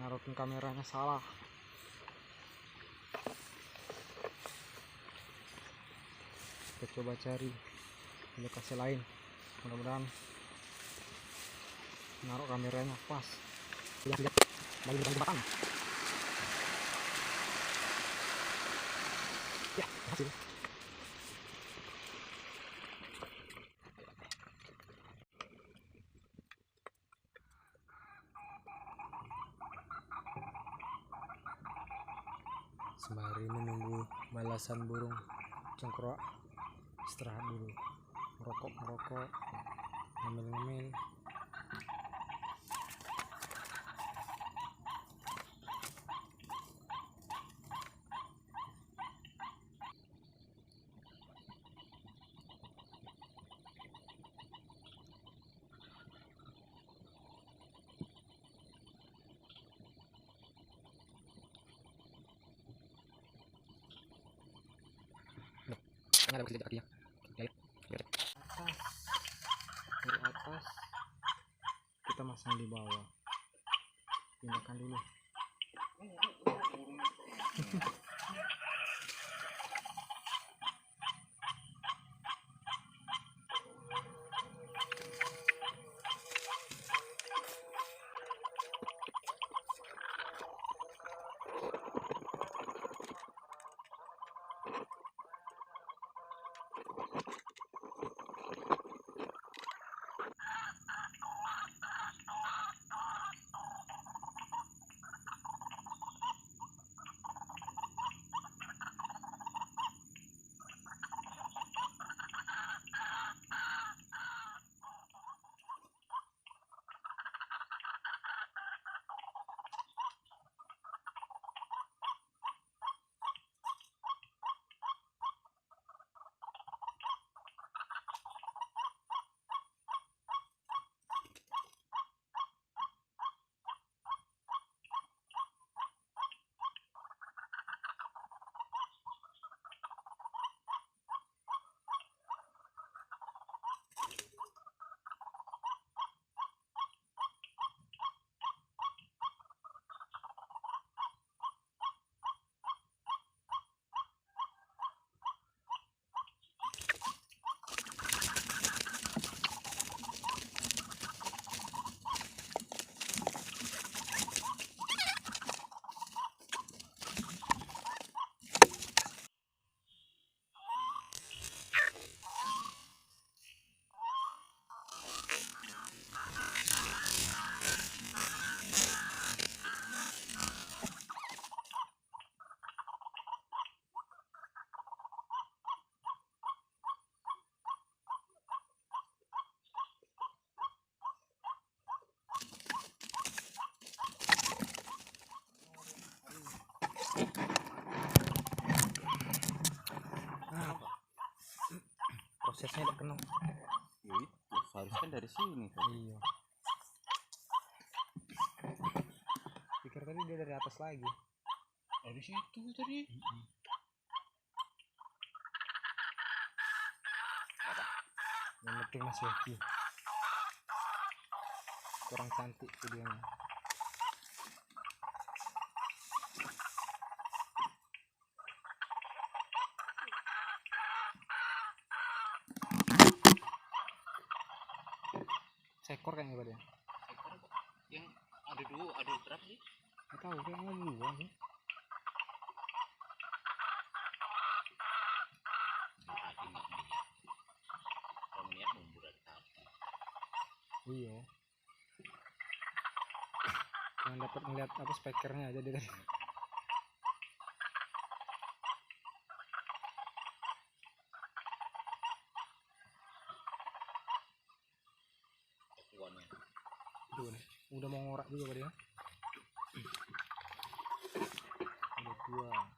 naruhin kameranya salah. Kita coba cari di lokasi lain, mudah-mudahan naruh kameranya pas. Lihat lagi di jembatan ya, berhasil. Sembari menunggu balasan burung cengkerak, istirahat dulu, merokok, ngemil-ngemil. Ada bukti kakinya. Dari atas kita masang di bawah. Pindahkan dulu. Prosesnya tidak kena. Ya itu seharusnya dari sini kan. Iya. Pikir tadi dia dari atas lagi. Dari situ tadi. Yang penting masih happy. Kurang cantik videonya. Seekor kayaknya pada. Ekor yang ada dua, ada berapa sih? Nggak tahu, kayaknya dua sih. Berarti nggak melihat. Kalau melihat mundur dari tadi. Iya. Yang dapat ngeliat apa spekernya aja dia tadi. Tuh nih, udah mau ngorak juga pada ya. Udah dua.